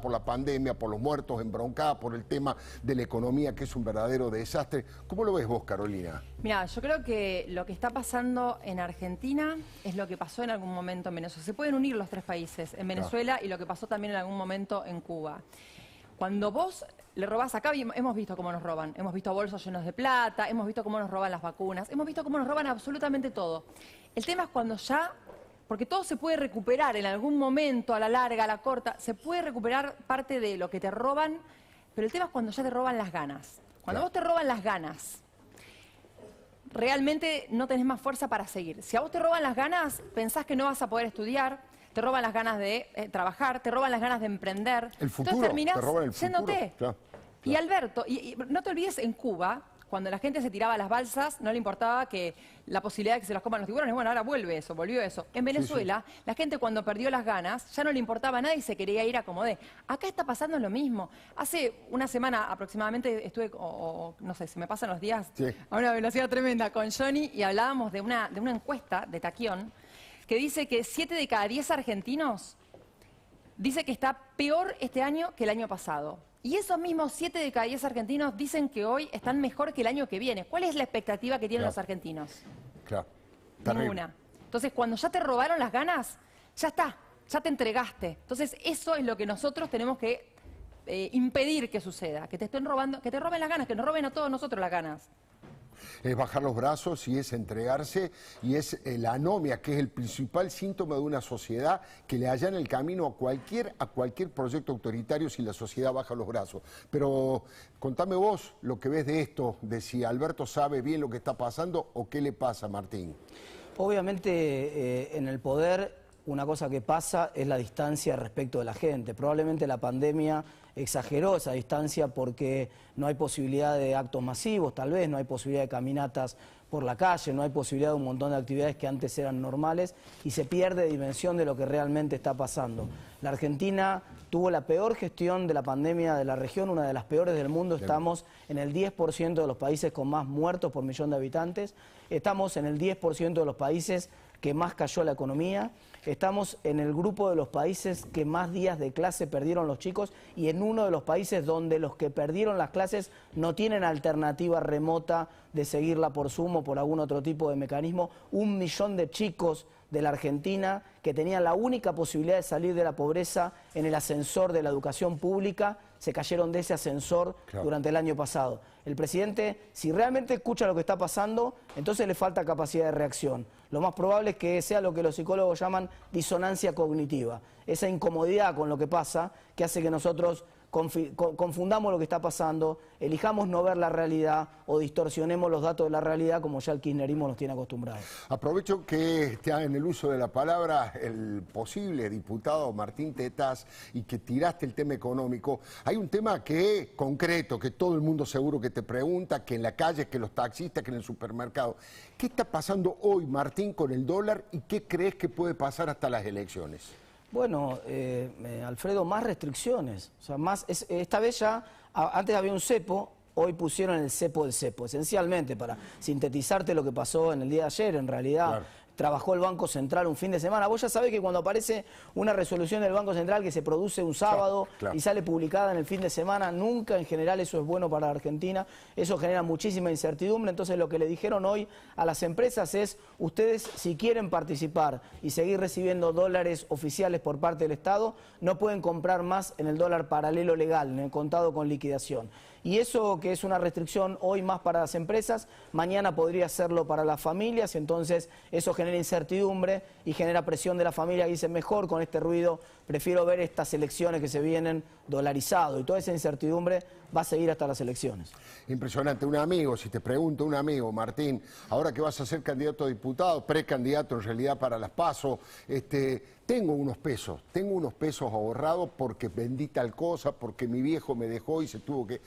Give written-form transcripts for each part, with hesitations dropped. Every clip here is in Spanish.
por la pandemia, por los muertos, embroncada por el tema de la economía, que es un verdadero desastre. ¿Cómo lo ves vos, Carolina? Mira, yo creo que lo que está pasando en Argentina es lo que pasó en algún momento en Venezuela. Se pueden unir los tres países, en Venezuela y lo que pasó también en algún momento en Cuba. Cuando vos le robás acá, hemos visto cómo nos roban. Hemos visto bolsos llenos de plata, hemos visto cómo nos roban las vacunas, hemos visto cómo nos roban absolutamente todo. El tema es cuando ya... Porque todo se puede recuperar en algún momento, a la larga, a la corta, se puede recuperar parte de lo que te roban, pero el tema es cuando ya te roban las ganas. Cuando vos te roban las ganas, realmente no tenés más fuerza para seguir. Si a vos te roban las ganas, pensás que no vas a poder estudiar, te roban las ganas de trabajar, te roban las ganas de emprender. El futuro, entonces terminás te roban el yéndote. futuro. Claro. Y Alberto, y no te olvides, en Cuba, cuando la gente se tiraba a las balsas, no le importaba que la posibilidad de que se las coman los tiburones. Bueno, ahora vuelve eso, volvió eso. En Venezuela, la gente cuando perdió las ganas, ya no le importaba nada y se quería ir a como de. Acá está pasando lo mismo. Hace una semana aproximadamente estuve, no sé, se me pasan los días a una velocidad tremenda con Johnny y hablábamos de una encuesta de Taquión que dice que 7 de cada 10 argentinos dice que está peor este año que el año pasado. Y esos mismos 7 de cada 10 argentinos dicen que hoy están mejor que el año que viene. ¿Cuál es la expectativa que tienen los argentinos? Claro. Ninguna. Entonces, cuando ya te robaron las ganas, ya está, ya te entregaste. Entonces, eso es lo que nosotros tenemos que impedir que suceda, que te estén robando, que te roben las ganas, que nos roben a todos nosotros las ganas. Es bajar los brazos y es entregarse y es la anomia, que es el principal síntoma de una sociedad que le allana el camino a cualquier proyecto autoritario si la sociedad baja los brazos. Pero contame vos lo que ves de esto, de si Alberto sabe bien lo que está pasando o qué le pasa, Martín. Obviamente en el poder una cosa que pasa es la distancia respecto de la gente. Probablemente la pandemia exageró esa distancia porque no hay posibilidad de actos masivos, tal vez, no hay posibilidad de caminatas por la calle, no hay posibilidad de un montón de actividades que antes eran normales y se pierde dimensión de lo que realmente está pasando. La Argentina tuvo la peor gestión de la pandemia de la región, una de las peores del mundo. Estamos en el 10% de los países con más muertos por millón de habitantes, estamos en el 10% de los países que más cayó la economía, estamos en el grupo de los países que más días de clase perdieron los chicos y en uno de los países donde los que perdieron las clases no tienen alternativa remota de seguirla por Zoom o por algún otro tipo de mecanismo. 1 millón de chicos de la Argentina que tenían la única posibilidad de salir de la pobreza en el ascensor de la educación pública, se cayeron de ese ascensor durante el año pasado. El presidente, si realmente escucha lo que está pasando, entonces le falta capacidad de reacción. Lo más probable es que sea lo que los psicólogos llaman disonancia cognitiva, esa incomodidad con lo que pasa que hace que nosotros confundamos lo que está pasando, elijamos no ver la realidad o distorsionemos los datos de la realidad como ya el kirchnerismo nos tiene acostumbrados. Aprovecho que está en el uso de la palabra el posible diputado Martín Tetaz y que tiraste el tema económico. Hay un tema que es concreto, que todo el mundo seguro que te pregunta, que en la calle, que los taxistas, que en el supermercado. ¿Qué está pasando hoy, Martín, con el dólar y qué crees que puede pasar hasta las elecciones? Bueno, Alfredo, más restricciones. O sea, esta vez ya, antes había un cepo, hoy pusieron el cepo del cepo. Esencialmente, para sintetizarte lo que pasó en el día de ayer, en realidad, trabajó el Banco Central un fin de semana. Vos ya sabés que cuando aparece una resolución del Banco Central que se produce un sábado y sale publicada en el fin de semana, nunca en general eso es bueno para Argentina. Eso genera muchísima incertidumbre. Entonces lo que le dijeron hoy a las empresas es, ustedes si quieren participar y seguir recibiendo dólares oficiales por parte del Estado, no pueden comprar más en el dólar paralelo legal, en el contado con liquidación. Y eso que es una restricción hoy más para las empresas, mañana podría serlo para las familias, entonces eso genera incertidumbre y genera presión de la familia que dice, mejor con este ruido, prefiero ver estas elecciones que se vienen dolarizado, y toda esa incertidumbre va a seguir hasta las elecciones. Impresionante. Un amigo, si te pregunto un amigo, Martín, ahora que vas a ser candidato a diputado, precandidato en realidad para las PASO, tengo unos pesos ahorrados porque vendí tal cosa, porque mi viejo me dejó y se tuvo que...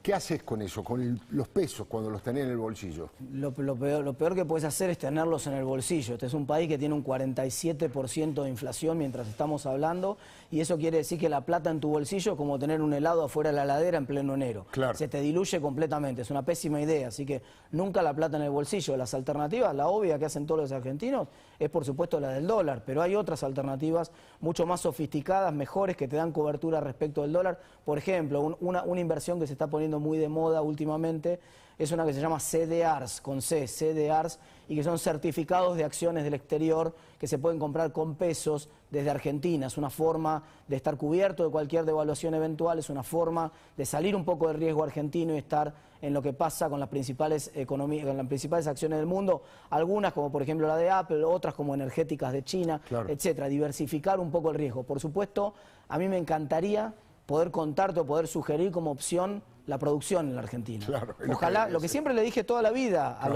¿Qué haces con eso, con los pesos cuando los tenés en el bolsillo? Lo peor que puedes hacer es tenerlos en el bolsillo. Este es un país que tiene un 47% de inflación mientras estamos hablando, y eso quiere decir que la plata en tu bolsillo es como tener un helado afuera de la heladera en pleno enero. Claro. Se te diluye completamente, es una pésima idea, así que nunca la plata en el bolsillo. Las alternativas, la obvia que hacen todos los argentinos, es por supuesto la del dólar, pero hay otras alternativas mucho más sofisticadas, mejores, que te dan cobertura respecto del dólar. Por ejemplo, una inversión que se está poniendo muy de moda últimamente es una que se llama CDRs, con C, CDRs, y que son certificados de acciones del exterior que se pueden comprar con pesos desde Argentina. Es una forma de estar cubierto de cualquier devaluación eventual, es una forma de salir un poco del riesgo argentino y estar en lo que pasa con las principales economías, con las principales acciones del mundo, algunas como por ejemplo la de Apple, otras como energéticas de China, claro, etcétera, diversificar un poco el riesgo. Por supuesto, a mí me encantaría poder contarte o poder sugerir como opción la producción en la Argentina. Claro, ojalá, lo que siempre le dije toda la vida a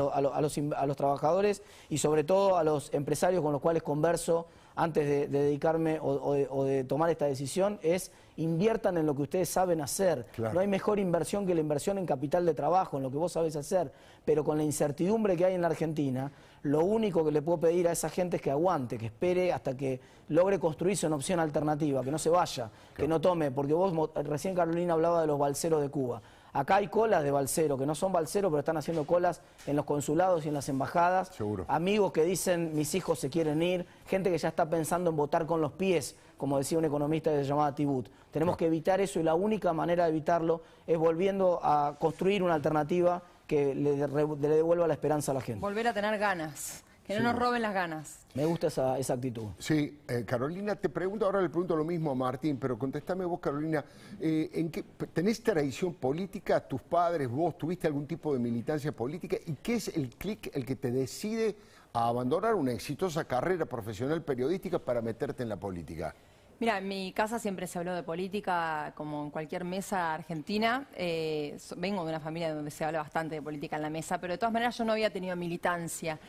los trabajadores y sobre todo a los empresarios con los cuales converso antes de dedicarme o de tomar esta decisión, es inviertan en lo que ustedes saben hacer. Claro. No hay mejor inversión que la inversión en capital de trabajo, en lo que vos sabés hacer, pero con la incertidumbre que hay en la Argentina, lo único que le puedo pedir a esa gente es que aguante, que espere hasta que logre construirse una opción alternativa, que no se vaya, que no tome, porque vos recién Carolina hablaba de los balseros de Cuba. Acá hay colas de balseros, que no son balseros, pero están haciendo colas en los consulados y en las embajadas. Seguro. Amigos que dicen, mis hijos se quieren ir, gente que ya está pensando en votar con los pies, como decía un economista que se llamaba Tibut. Tenemos que evitar eso, y la única manera de evitarlo es volviendo a construir una alternativa que le devuelva la esperanza a la gente. Volver a tener ganas, que no nos roben las ganas. Me gusta esa actitud. Sí, Carolina, te pregunto, ahora le pregunto lo mismo a Martín, pero contestame vos, Carolina, ¿en qué tenés tradición política? ¿Tus padres, vos, tuviste algún tipo de militancia política? ¿Y qué es el clic el que te decide a abandonar una exitosa carrera profesional periodística para meterte en la política? Mira, en mi casa siempre se habló de política, como en cualquier mesa argentina. Vengo de una familia donde se habla bastante de política en la mesa, pero de todas maneras yo no había tenido militancia.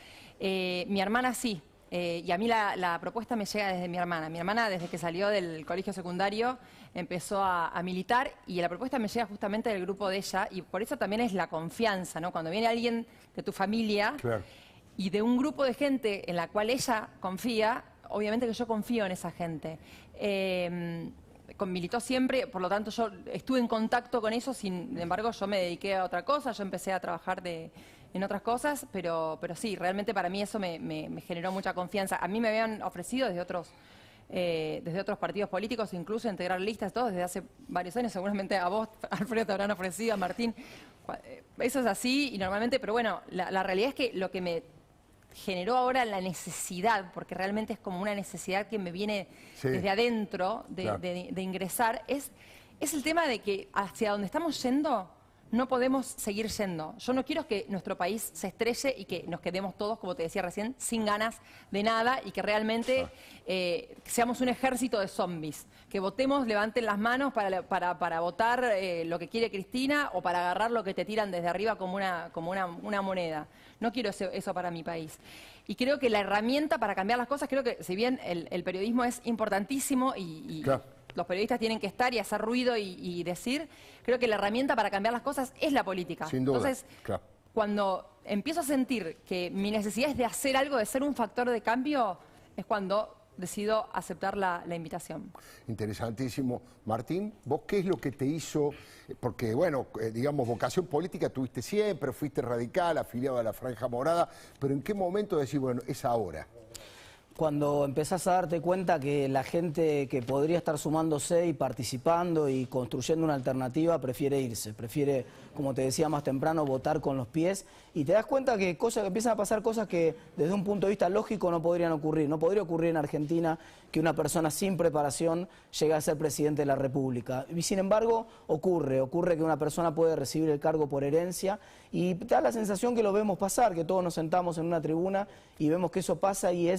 Mi hermana sí, y a mí la propuesta me llega desde mi hermana. Mi hermana, desde que salió del colegio secundario, empezó a militar, y la propuesta me llega justamente del grupo de ella, y por eso también es la confianza, ¿no? Cuando viene alguien de tu familia, claro, y de un grupo de gente en la cual ella confía, obviamente que yo confío en esa gente. Militó siempre, por lo tanto yo estuve en contacto con eso, sin embargo yo me dediqué a otra cosa, yo empecé a trabajar en otras cosas, pero sí, realmente para mí eso me generó mucha confianza. A mí me habían ofrecido desde otros partidos políticos, incluso integrar listas, todo desde hace varios años, seguramente a vos, Alfredo, te habrán ofrecido, a Martín. Eso es así, y normalmente, pero bueno, la realidad es que lo que me generó ahora la necesidad, porque realmente es como una necesidad que me viene desde adentro de ingresar, es el tema de que hacia donde estamos yendo no podemos seguir yendo. Yo no quiero que nuestro país se estrelle y que nos quedemos todos, como te decía recién, sin ganas de nada, y que realmente seamos un ejército de zombies. Que votemos, levanten las manos para votar lo que quiere Cristina, o para agarrar lo que te tiran desde arriba como una moneda. No quiero eso para mi país. Y creo que la herramienta para cambiar las cosas, creo que si bien el periodismo es importantísimo y los periodistas tienen que estar y hacer ruido y decir, creo que la herramienta para cambiar las cosas es la política. Sin duda. Entonces, cuando empiezo a sentir que mi necesidad es de hacer algo, de ser un factor de cambio, es cuando decido aceptar la invitación. Interesantísimo. Martín, ¿vos qué es lo que te hizo? Porque, bueno, digamos, vocación política tuviste siempre, fuiste radical, afiliado a la Franja Morada, pero ¿en qué momento decís, bueno, es ahora? Cuando empezás a darte cuenta que la gente que podría estar sumándose y participando y construyendo una alternativa prefiere irse, prefiere, como te decía más temprano, votar con los pies, y te das cuenta que empiezan a pasar cosas que desde un punto de vista lógico no podrían ocurrir. No podría ocurrir en Argentina que una persona sin preparación llegue a ser presidente de la República. Y sin embargo, ocurre que una persona puede recibir el cargo por herencia, y te da la sensación que lo vemos pasar, que todos nos sentamos en una tribuna y vemos que eso pasa, y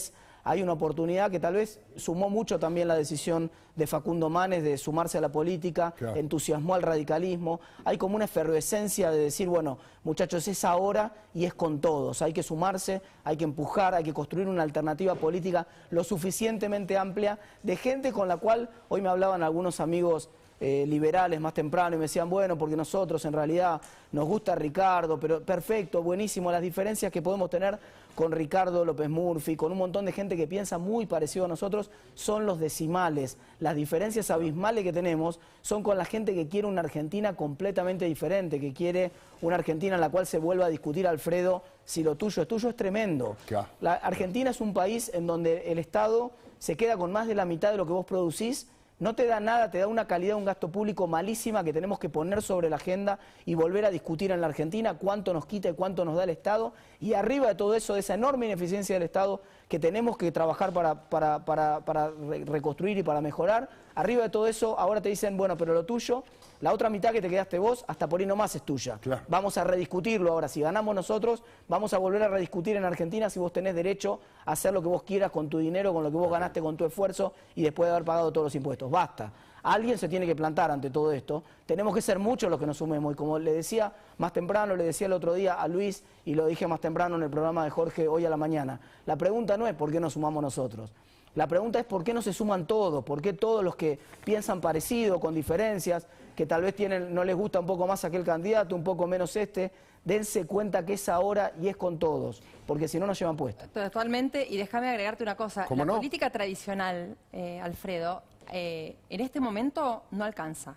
hay una oportunidad que tal vez sumó mucho también la decisión de Facundo Manes de sumarse a la política, claro, entusiasmó al radicalismo. Hay como una efervescencia de decir, bueno, muchachos, es ahora y es con todos. Hay que sumarse, hay que empujar, hay que construir una alternativa política lo suficientemente amplia de gente con la cual hoy me hablaban algunos amigos liberales más temprano y me decían, bueno, porque nosotros en realidad nos gusta Ricardo, pero perfecto, buenísimo, las diferencias que podemos tener con Ricardo López Murphy, con un montón de gente que piensa muy parecido a nosotros, son los decimales. Las diferencias abismales que tenemos son con la gente que quiere una Argentina completamente diferente, que quiere una Argentina en la cual se vuelva a discutir, Alfredo, si lo tuyo es tremendo. Claro. La Argentina es un país en donde el Estado se queda con más de la mitad de lo que vos producís. No te da nada, te da una calidad, un gasto público malísima que tenemos que poner sobre la agenda y volver a discutir en la Argentina cuánto nos quita y cuánto nos da el Estado. Y arriba de todo eso, de esa enorme ineficiencia del Estado que tenemos que trabajar para reconstruir y para mejorar, arriba de todo eso, ahora te dicen, bueno, pero lo tuyo, la otra mitad que te quedaste vos, hasta por ahí nomás es tuya. Claro. Vamos a rediscutirlo ahora. Si ganamos nosotros, vamos a volver a rediscutir en Argentina si vos tenés derecho a hacer lo que vos quieras con tu dinero, con lo que vos ganaste, con tu esfuerzo y después de haber pagado todos los impuestos. Basta. Alguien se tiene que plantar ante todo esto. Tenemos que ser muchos los que nos sumemos. Y como le decía más temprano, le decía el otro día a Luis, y lo dije más temprano en el programa de Jorge hoy a la mañana, la pregunta no es por qué nos sumamos nosotros. La pregunta es por qué no se suman todos, por qué todos los que piensan parecido, con diferencias, que tal vez no les gusta un poco más aquel candidato, un poco menos este, dense cuenta que es ahora y es con todos, porque si no nos llevan puesta. Totalmente, y déjame agregarte una cosa. ¿Cómo no? Política tradicional, Alfredo, en este momento no alcanza,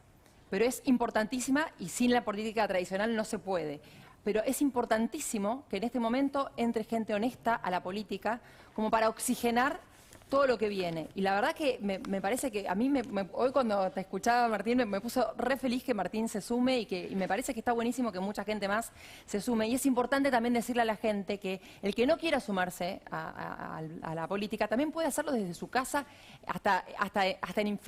pero es importantísima y sin la política tradicional no se puede. Pero es importantísimo que en este momento entre gente honesta a la política como para oxigenar todo lo que viene. Y la verdad que me parece que a mí, hoy cuando te escuchaba, Martín, me puso re feliz que Martín se sume y me parece que está buenísimo que mucha gente más se sume. Y es importante también decirle a la gente que el que no quiera sumarse a la política también puede hacerlo desde su casa hasta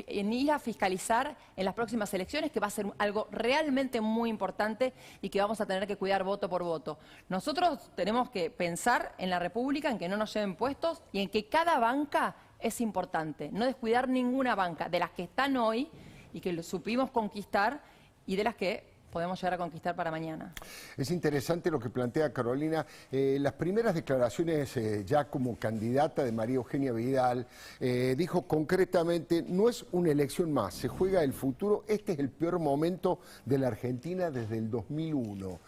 en ir a fiscalizar en las próximas elecciones, que va a ser algo realmente muy importante y que vamos a tener que cuidar voto por voto. Nosotros tenemos que pensar en la República, en que no nos lleven puestos y en que cada banca es importante, no descuidar ninguna banca, de las que están hoy y que lo supimos conquistar y de las que podemos llegar a conquistar para mañana. Es interesante lo que plantea Carolina. Las primeras declaraciones ya como candidata de María Eugenia Vidal, dijo concretamente, no es una elección más, se juega el futuro, este es el peor momento de la Argentina desde el 2001.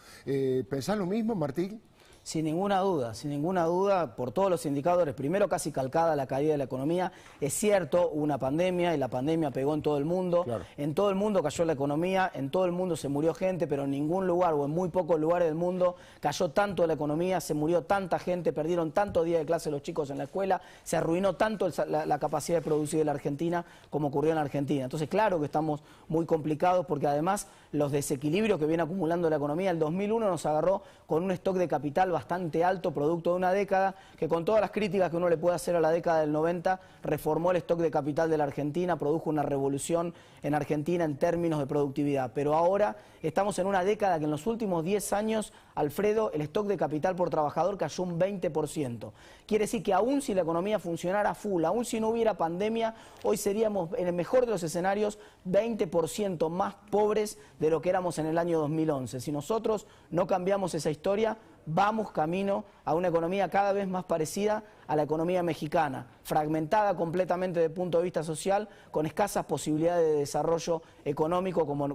¿Pensás lo mismo, Martín? Sin ninguna duda, por todos los indicadores, primero casi calcada la caída de la economía. Es cierto, hubo una pandemia y la pandemia pegó en todo el mundo, claro. En todo el mundo cayó la economía, en todo el mundo se murió gente, pero en ningún lugar o en muy pocos lugares del mundo cayó tanto la economía, se murió tanta gente, perdieron tantos días de clase los chicos en la escuela, se arruinó tanto la capacidad de producir de la Argentina como ocurrió en la Argentina. Entonces, claro que estamos muy complicados porque además los desequilibrios que viene acumulando la economía, el 2001 nos agarró con un stock de capital bastante alto, producto de una década, que con todas las críticas que uno le puede hacer a la década del 90, reformó el stock de capital de la Argentina, produjo una revolución en Argentina en términos de productividad. Pero ahora estamos en una década que en los últimos 10 años, Alfredo, el stock de capital por trabajador cayó un 20%. Quiere decir que aún si la economía funcionara full, aún si no hubiera pandemia, hoy seríamos, en el mejor de los escenarios, 20% más pobres de lo que éramos en el año 2011. Si nosotros no cambiamos esa historia, vamos camino a una economía cada vez más parecida a la economía mexicana, fragmentada completamente desde el punto de vista social, con escasas posibilidades de desarrollo económico como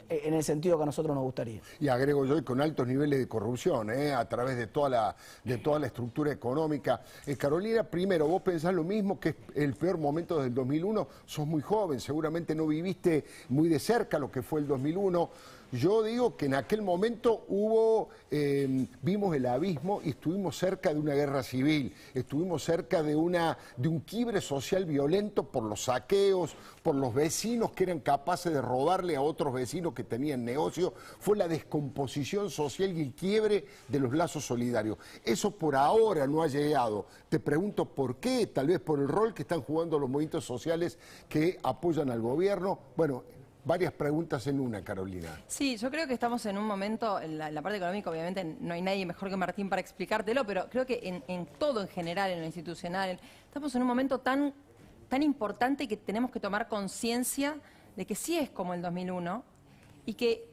en el sentido que a nosotros nos gustaría. Y agrego yo, con altos niveles de corrupción, a través de toda la estructura económica. Carolina, primero, ¿vos pensás lo mismo, que es el peor momento desde el 2001? Sos muy joven, seguramente no viviste muy de cerca lo que fue el 2001. Yo digo que en aquel momento vimos el abismo y estuvimos cerca de una guerra civil, estuvimos cerca de un quiebre social violento por los saqueos, por los vecinos que eran capaces de robarle a otros vecinos que tenían negocio. Fue la descomposición social y el quiebre de los lazos solidarios. Eso por ahora no ha llegado. Te pregunto por qué, tal vez por el rol que están jugando los movimientos sociales que apoyan al gobierno. Bueno, varias preguntas en una, Carolina. Sí, yo creo que estamos en un momento, en la parte económica obviamente no hay nadie mejor que Martín para explicártelo, pero creo que en todo en general, en lo institucional, estamos en un momento tan tan importante que tenemos que tomar conciencia de que sí es como el 2001 y que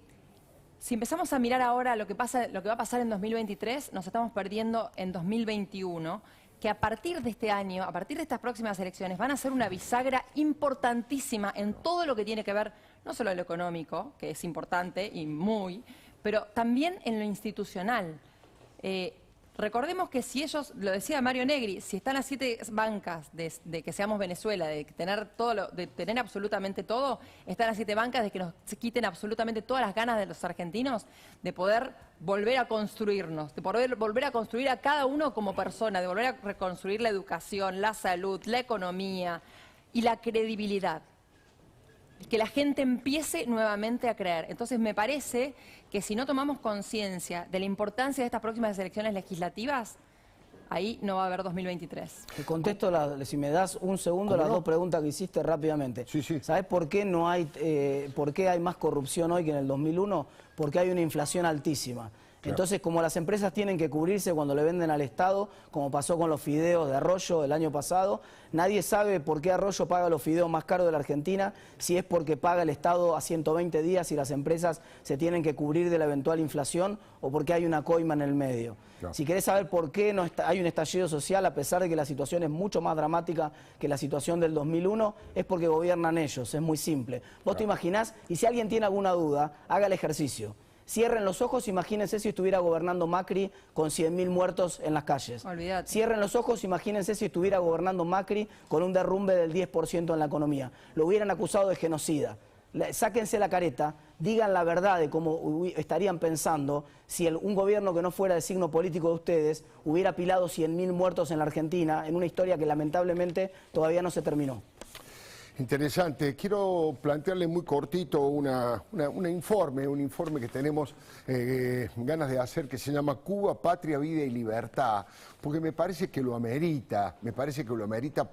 si empezamos a mirar ahora lo que va a pasar en 2023, nos estamos perdiendo en 2021, que a partir de este año, a partir de estas próximas elecciones, van a ser una bisagra importantísima en todo lo que tiene que ver, no solo en lo económico, que es importante y muy, pero también en lo institucional. Recordemos que si ellos, lo decía Mario Negri, si están a 7 bancas de que seamos Venezuela, de tener de tener absolutamente todo, están a 7 bancas de que nos quiten absolutamente todas las ganas de los argentinos de poder volver a construirnos, de poder volver a construir a cada uno como persona, de volver a reconstruir la educación, la salud, la economía y la credibilidad. Que la gente empiece nuevamente a creer. Entonces me parece que si no tomamos conciencia de la importancia de estas próximas elecciones legislativas, ahí no va a haber 2023. Te contesto, si me das un segundo, las dos preguntas que hiciste rápidamente. Sí, sí. ¿Sabes por qué por qué hay más corrupción hoy que en el 2001? Porque hay una inflación altísima. Claro. Entonces, como las empresas tienen que cubrirse cuando le venden al Estado, como pasó con los fideos de Arroyo el año pasado, nadie sabe por qué Arroyo paga los fideos más caros de la Argentina, si es porque paga el Estado a 120 días y las empresas se tienen que cubrir de la eventual inflación o porque hay una coima en el medio. Claro. Si querés saber por qué hay un estallido social, a pesar de que la situación es mucho más dramática que la situación del 2001, es porque gobiernan ellos, es muy simple. Vos te imaginás, y si alguien tiene alguna duda, haga el ejercicio. Cierren los ojos, imagínense si estuviera gobernando Macri con 100.000 muertos en las calles. Olvídate. Cierren los ojos, imagínense si estuviera gobernando Macri con un derrumbe del 10% en la economía. Lo hubieran acusado de genocida. Sáquense la careta, digan la verdad de cómo estarían pensando si un gobierno que no fuera de signo político de ustedes hubiera apilado 100.000 muertos en la Argentina, en una historia que lamentablemente todavía no se terminó. Interesante. Quiero plantearle muy cortito un informe que tenemos ganas de hacer, que se llama Cuba, Patria, Vida y Libertad, porque me parece que lo amerita,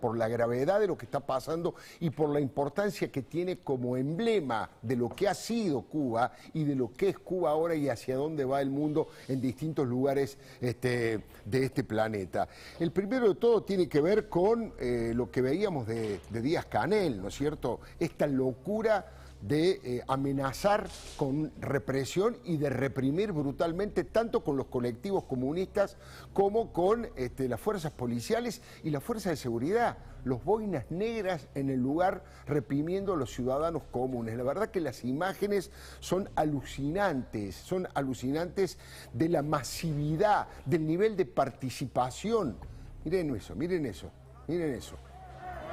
por la gravedad de lo que está pasando y por la importancia que tiene como emblema de lo que ha sido Cuba y de lo que es Cuba ahora y hacia dónde va el mundo en distintos lugares de este planeta. El primero de todo tiene que ver con lo que veíamos de Díaz-Canel, ¿no es cierto? Esta locura de amenazar con represión y de reprimir brutalmente tanto con los colectivos comunistas como con las fuerzas policiales y las fuerzas de seguridad, los boinas negras en el lugar reprimiendo a los ciudadanos comunes. La verdad que las imágenes son alucinantes de la masividad, del nivel de participación. Miren eso, miren eso, miren eso.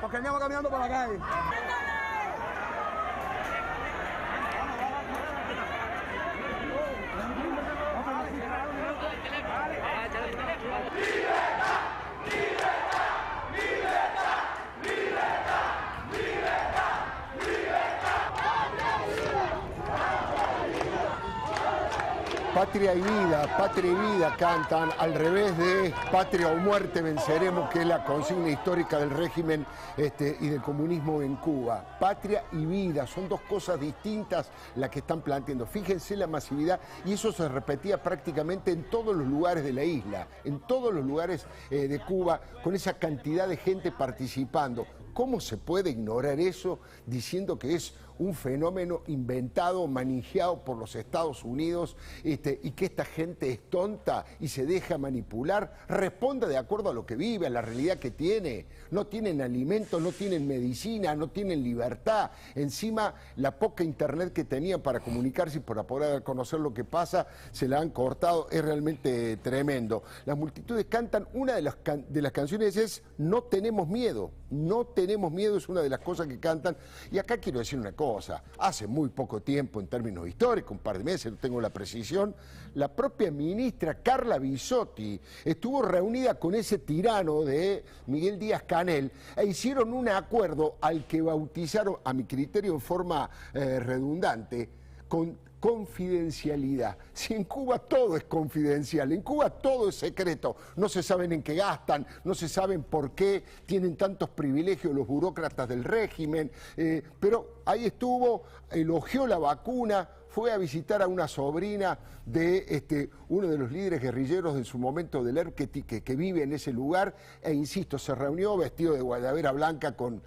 Porque veníamos caminando por la calle. Patria y vida cantan, al revés de Patria o muerte venceremos, que es la consigna histórica del régimen y del comunismo en Cuba. Patria y vida, son dos cosas distintas las que están planteando. Fíjense la masividad, y eso se repetía prácticamente en todos los lugares de la isla, en todos los lugares de Cuba, con esa cantidad de gente participando. ¿Cómo se puede ignorar eso diciendo que es un fenómeno inventado, manejado por los Estados Unidos y que esta gente es tonta y se deja manipular? Responda de acuerdo a lo que vive, a la realidad que tiene. No tienen alimentos, no tienen medicina, no tienen libertad. Encima, la poca internet que tenían para comunicarse y para poder conocer lo que pasa, se la han cortado. Es realmente tremendo. Las multitudes cantan, una de las canciones es No tenemos miedo. No tenemos miedo es una de las cosas que cantan. Y acá quiero decir una cosa. Hace muy poco tiempo, en términos históricos, un par de meses, no tengo la precisión, la propia ministra Carla Bisotti estuvo reunida con ese tirano de Miguel Díaz-Canel e hicieron un acuerdo al que bautizaron, a mi criterio en forma redundante, con Confidencialidad. Si en Cuba todo es confidencial, en Cuba todo es secreto, no se saben en qué gastan, no se saben por qué tienen tantos privilegios los burócratas del régimen, pero ahí estuvo, elogió la vacuna, fue a visitar a una sobrina de uno de los líderes guerrilleros en su momento del ERP que vive en ese lugar, e insisto, se reunió vestido de guayabera blanca con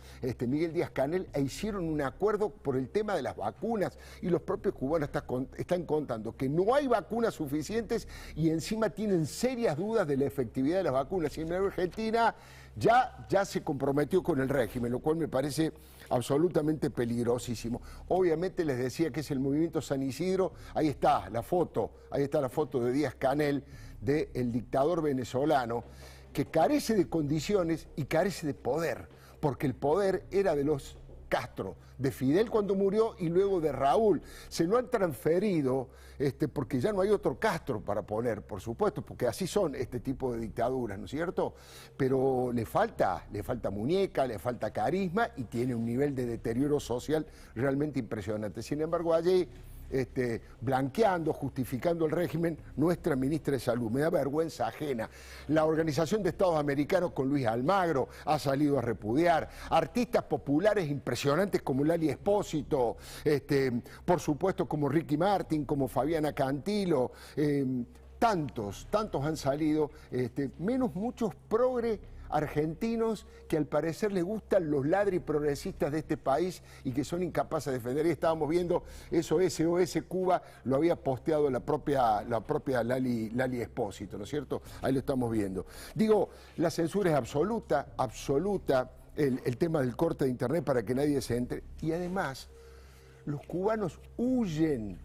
Miguel Díaz-Canel e hicieron un acuerdo por el tema de las vacunas, y los propios cubanos están contando que no hay vacunas suficientes y encima tienen serias dudas de la efectividad de las vacunas. Y en Argentina ya se comprometió con el régimen, lo cual me parece absolutamente peligrosísimo. Obviamente les decía que es el movimiento San Isidro, ahí está la foto de Díaz-Canel, del dictador venezolano, que carece de condiciones y carece de poder, porque el poder era de los Castro, de Fidel cuando murió y luego de Raúl. Se lo han transferido porque ya no hay otro Castro para poner, por supuesto, porque así son este tipo de dictaduras, ¿no es cierto? Pero le falta muñeca, le falta carisma y tiene un nivel de deterioro social realmente impresionante. Sin embargo, allí blanqueando, justificando el régimen, nuestra ministra de Salud. Me da vergüenza ajena. La Organización de Estados Americanos con Luis Almagro ha salido a repudiar. Artistas populares impresionantes como Lali Espósito, por supuesto como Ricky Martin, como Fabiana Cantilo, tantos han salido, menos muchos progres argentinos que al parecer les gustan los ladri progresistas de este país y que son incapaces de defender. Y estábamos viendo eso, SOS Cuba lo había posteado la propia Lali Espósito, ¿no es cierto? Ahí lo estamos viendo. Digo, la censura es absoluta, el tema del corte de internet para que nadie se entre, y además los cubanos huyen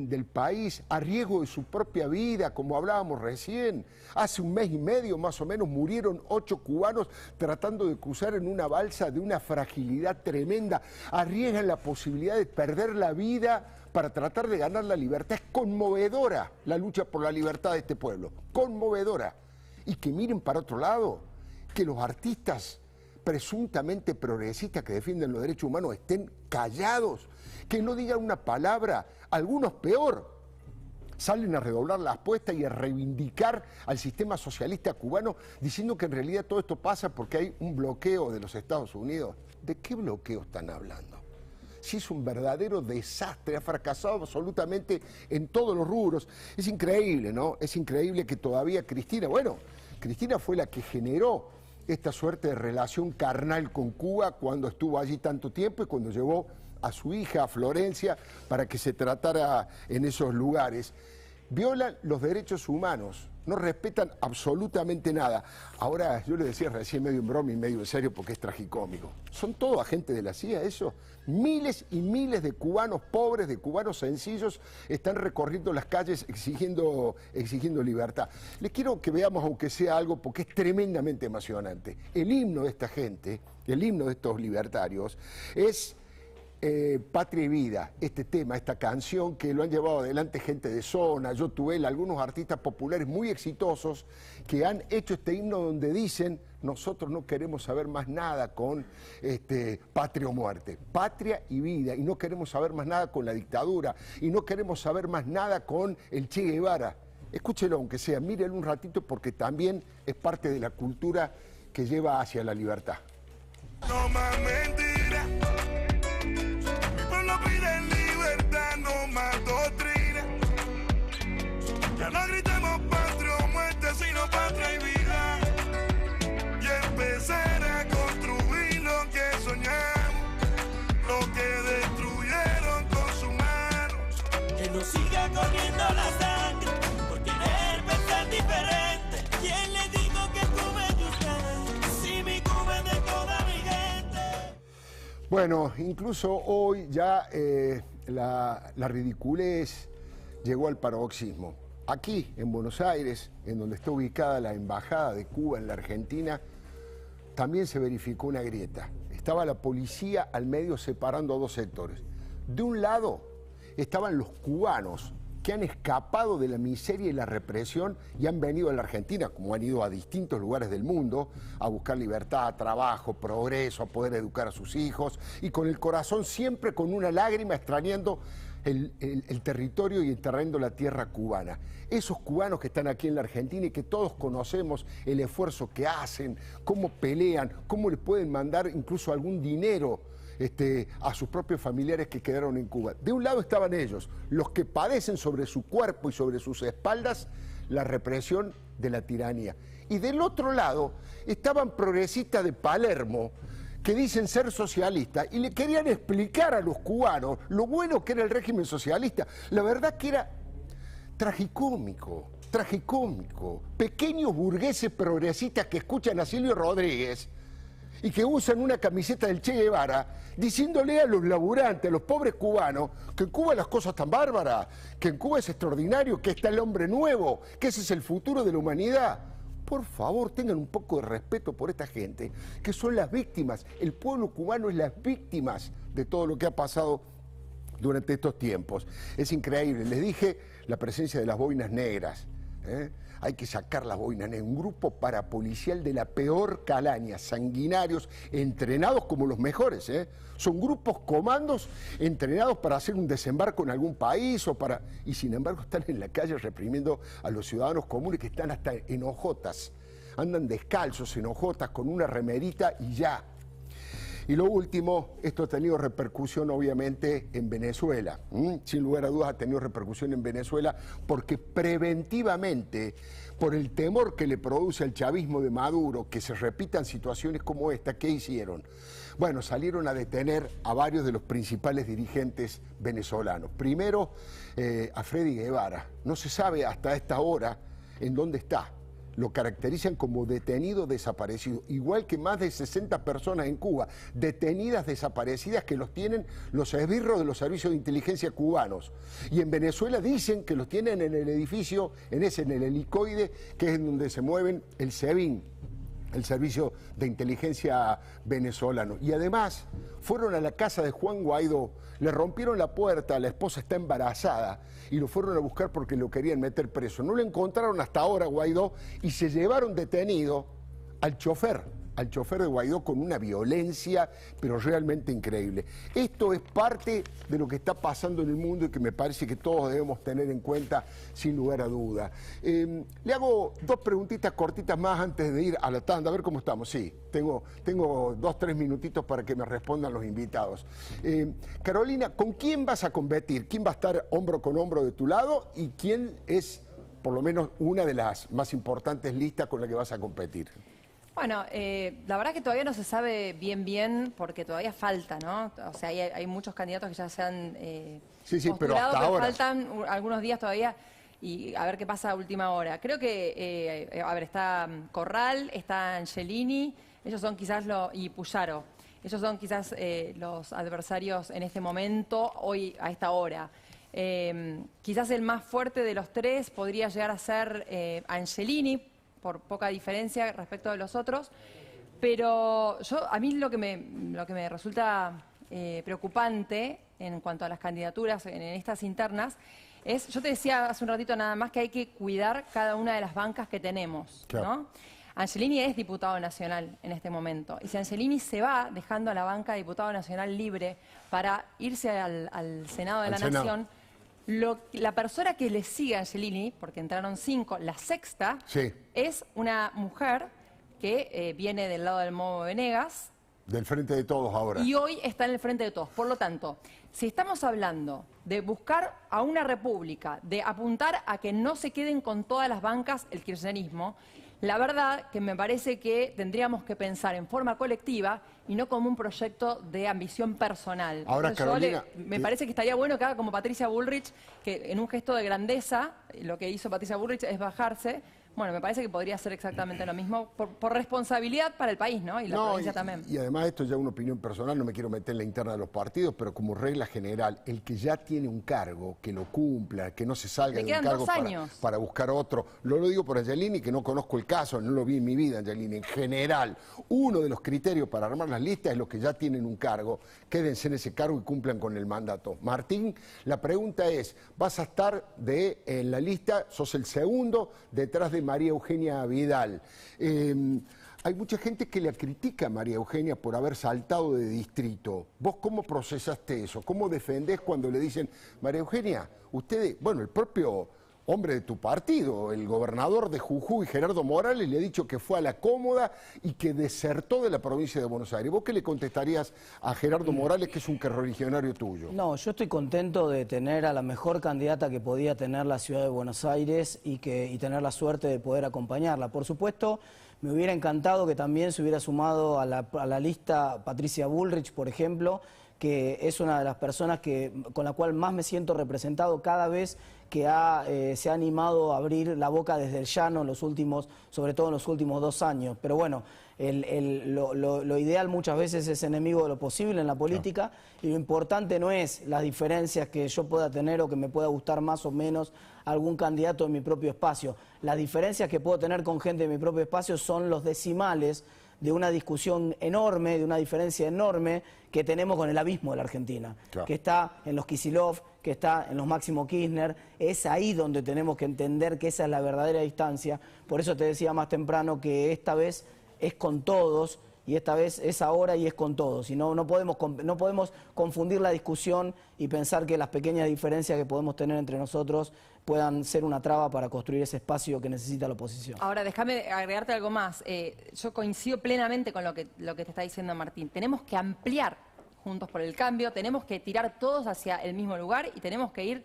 del país a riesgo de su propia vida, como hablábamos recién. Hace un mes y medio más o menos murieron 8 cubanos tratando de cruzar en una balsa de una fragilidad tremenda. Arriesgan la posibilidad de perder la vida para tratar de ganar la libertad. Es conmovedora la lucha por la libertad de este pueblo, conmovedora. Y que miren para otro lado, que los artistas presuntamente progresistas que defienden los derechos humanos estén callados, que no digan una palabra, algunos peor, salen a redoblar las apuestas y a reivindicar al sistema socialista cubano diciendo que en realidad todo esto pasa porque hay un bloqueo de los Estados Unidos. ¿De qué bloqueo están hablando? Si es un verdadero desastre, ha fracasado absolutamente en todos los rubros. Es increíble, ¿no? Es increíble que todavía Cristina fue la que generó esta suerte de relación carnal con Cuba cuando estuvo allí tanto tiempo y cuando llevó a su hija a Florencia para que se tratara en esos lugares. Violan los derechos humanos, no respetan absolutamente nada. Ahora, yo le decía recién medio en broma y medio en serio porque es tragicómico. ¿Son todos agentes de la CIA eso? Miles y miles de cubanos pobres, de cubanos sencillos, están recorriendo las calles exigiendo libertad. Les quiero que veamos, aunque sea algo, porque es tremendamente emocionante. El himno de esta gente, el himno de estos libertarios, es Patria y Vida, este tema, esta canción que lo han llevado adelante gente de Zona, Yotuel, algunos artistas populares muy exitosos que han hecho este himno donde dicen: nosotros no queremos saber más nada con patria o muerte, patria y vida, y no queremos saber más nada con la dictadura, y no queremos saber más nada con el Che Guevara. Escúchelo aunque sea, mírenlo un ratito porque también es parte de la cultura que lleva hacia la libertad. No más mentira. Piden libertad, no más doctrina. Ya no gritemos patria o muerte, sino patria y vida. Y empezar a construir lo que soñamos, lo que destruyeron con sus manos. Que no siga corriendo la sangre por querer pensar diferente. ¿Quién le digo que Cuba es de ustedes? Si mi Cuba es de toda mi gente. Bueno, incluso hoy ya la ridiculez llegó al paroxismo. Aquí, en Buenos Aires, en donde está ubicada la Embajada de Cuba en la Argentina, también se verificó una grieta. Estaba la policía al medio separando a dos sectores. De un lado estaban los cubanos que han escapado de la miseria y la represión y han venido a la Argentina, como han ido a distintos lugares del mundo, a buscar libertad, trabajo, progreso, a poder educar a sus hijos, y con el corazón siempre con una lágrima extrañando el territorio y enterrando la tierra cubana. Esos cubanos que están aquí en la Argentina y que todos conocemos el esfuerzo que hacen, cómo pelean, cómo les pueden mandar incluso algún dinero a sus propios familiares que quedaron en Cuba. De un lado estaban ellos, los que padecen sobre su cuerpo y sobre sus espaldas la represión de la tiranía. Y del otro lado estaban progresistas de Palermo, que dicen ser socialistas, y le querían explicar a los cubanos lo bueno que era el régimen socialista. La verdad que era tragicómico. Pequeños burgueses progresistas que escuchan a Silvio Rodríguez y que usan una camiseta del Che Guevara, diciéndole a los laburantes, a los pobres cubanos, que en Cuba las cosas están bárbaras, que en Cuba es extraordinario, que está el hombre nuevo, que ese es el futuro de la humanidad. Por favor, tengan un poco de respeto por esta gente, que son las víctimas. El pueblo cubano es las víctimas de todo lo que ha pasado durante estos tiempos. Es increíble. Les dije la presencia de las boinas negras. Hay que sacar las boinas negras. Un grupo parapolicial de la peor calaña, sanguinarios, entrenados como los mejores. Son grupos comandos entrenados para hacer un desembarco en algún país y sin embargo están en la calle reprimiendo a los ciudadanos comunes que están hasta en hojotas. Andan descalzos en hojotas con una remerita y ya. Y lo último, esto ha tenido repercusión obviamente en Venezuela. Sin lugar a dudas ha tenido repercusión en Venezuela porque preventivamente, por el temor que le produce al chavismo de Maduro, que se repitan situaciones como esta, ¿qué hicieron? Bueno, salieron a detener a varios de los principales dirigentes venezolanos. Primero, a Freddy Guevara. No se sabe hasta esta hora en dónde está. Lo caracterizan como detenido desaparecido, igual que más de 60 personas en Cuba, detenidas desaparecidas que los tienen los esbirros de los servicios de inteligencia cubanos. Y en Venezuela dicen que los tienen en el edificio, en el helicoide, que es en donde se mueven el SEBIN, el servicio de inteligencia venezolano. Y además fueron a la casa de Juan Guaidó, le rompieron la puerta, la esposa está embarazada, y lo fueron a buscar porque lo querían meter preso. No lo encontraron hasta ahora Guaidó y se llevaron detenido al chofer de Guaidó con una violencia, pero realmente increíble. Esto es parte de lo que está pasando en el mundo y que me parece que todos debemos tener en cuenta sin lugar a duda. Le hago dos preguntitas cortitas más antes de ir a la tanda, a ver cómo estamos. Sí, tengo 2-3 minutitos para que me respondan los invitados. Carolina, ¿con quién vas a competir? ¿Quién va a estar hombro con hombro de tu lado? ¿Y quién es, por lo menos, una de las más importantes listas con la que vas a competir? Bueno, la verdad que todavía no se sabe bien porque todavía falta, ¿no? O sea, hay muchos candidatos que ya se han sí, pero hasta ahora faltan algunos días todavía y a ver qué pasa a última hora. Creo que, está Corral, está Angelini, ellos son quizás y Puyaro. Ellos son quizás los adversarios en este momento, hoy, a esta hora. Quizás el más fuerte de los tres podría llegar a ser Angelini, por poca diferencia respecto de los otros, pero a mí lo que me resulta preocupante en cuanto a las candidaturas en estas internas es, yo te decía hace un ratito nada más que hay que cuidar cada una de las bancas que tenemos, claro, ¿no? Angelini es diputado nacional en este momento, y si Angelini se va dejando a la banca de diputado nacional libre para irse al Senado de la Nación, la persona que le sigue a Angelini, porque entraron 5, la sexta, sí, es una mujer que viene del lado del Movo Venegas. Del Frente de Todos ahora. Y hoy está en el Frente de Todos. Por lo tanto, si estamos hablando de buscar a una república, de apuntar a que no se queden con todas las bancas el kirchnerismo, la verdad que me parece que tendríamos que pensar en forma colectiva y no como un proyecto de ambición personal. Ahora, entonces, Carolina, me parece que estaría bueno que haga como Patricia Bullrich, que en un gesto de grandeza, lo que hizo Patricia Bullrich es bajarse Bueno, me parece que podría ser exactamente lo mismo por responsabilidad para el país, ¿no? Y la provincia también. Y además esto ya es una opinión personal, no me quiero meter en la interna de los partidos, pero como regla general, el que ya tiene un cargo, que lo cumpla, que no se salga de un cargo para buscar otro. Lo digo por Angelini, que no conozco el caso, no lo vi en mi vida, Angelini. En general, uno de los criterios para armar las listas es los que ya tienen un cargo, quédense en ese cargo y cumplan con el mandato. Martín, la pregunta es, vas a estar en la lista, sos el segundo detrás de María Eugenia Vidal. Hay mucha gente que le critica a María Eugenia por haber saltado de distrito. ¿Vos cómo procesaste eso? ¿Cómo defendés cuando le dicen, María Eugenia, usted, bueno, el propio hombre de tu partido, el gobernador de Jujuy, Gerardo Morales, le ha dicho que fue a la cómoda y que desertó de la provincia de Buenos Aires? ¿Vos qué le contestarías a Gerardo Morales, que es un correligionario tuyo? No, yo estoy contento de tener a la mejor candidata que podía tener la ciudad de Buenos Aires y tener la suerte de poder acompañarla. Por supuesto, me hubiera encantado que también se hubiera sumado a la lista Patricia Bullrich, por ejemplo, que es una de las personas con la cual más me siento representado cada vez que se ha animado a abrir la boca desde el llano, sobre todo en los últimos 2 años. Pero bueno, lo ideal muchas veces es enemigo de lo posible en la política, y lo importante no es las diferencias que yo pueda tener o que me pueda gustar más o menos algún candidato en mi propio espacio. Las diferencias que puedo tener con gente de mi propio espacio son los decimales de una discusión enorme, de una diferencia enorme que tenemos con el abismo de la Argentina, que está en los Kicillof, que está en los Máximo Kirchner. Es ahí donde tenemos que entender que esa es la verdadera distancia. Por eso te decía más temprano que esta vez es con todos, y esta vez es ahora y es con todos. Y no podemos confundir la discusión y pensar que las pequeñas diferencias que podemos tener entre nosotros puedan ser una traba para construir ese espacio que necesita la oposición. Ahora, déjame agregarte algo más. Yo coincido plenamente con lo que te está diciendo Martín. Tenemos que ampliar Juntos por el Cambio, tenemos que tirar todos hacia el mismo lugar y tenemos que ir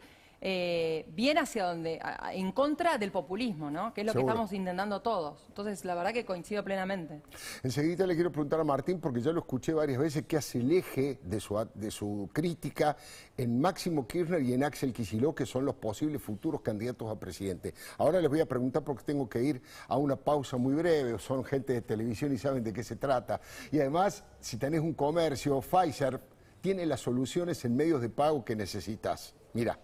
bien hacia donde, en contra del populismo, ¿no? Que es lo que estamos intentando todos. Entonces, la verdad que coincido plenamente. Enseguida le quiero preguntar a Martín, porque ya lo escuché varias veces, que hace el eje de su crítica en Máximo Kirchner y en Axel Kicillof, que son los posibles futuros candidatos a presidente. Ahora les voy a preguntar porque tengo que ir a una pausa muy breve, son gente de televisión y saben de qué se trata. Y además, si tenés un comercio, Pfizer tiene las soluciones en medios de pago que necesitas. Mira.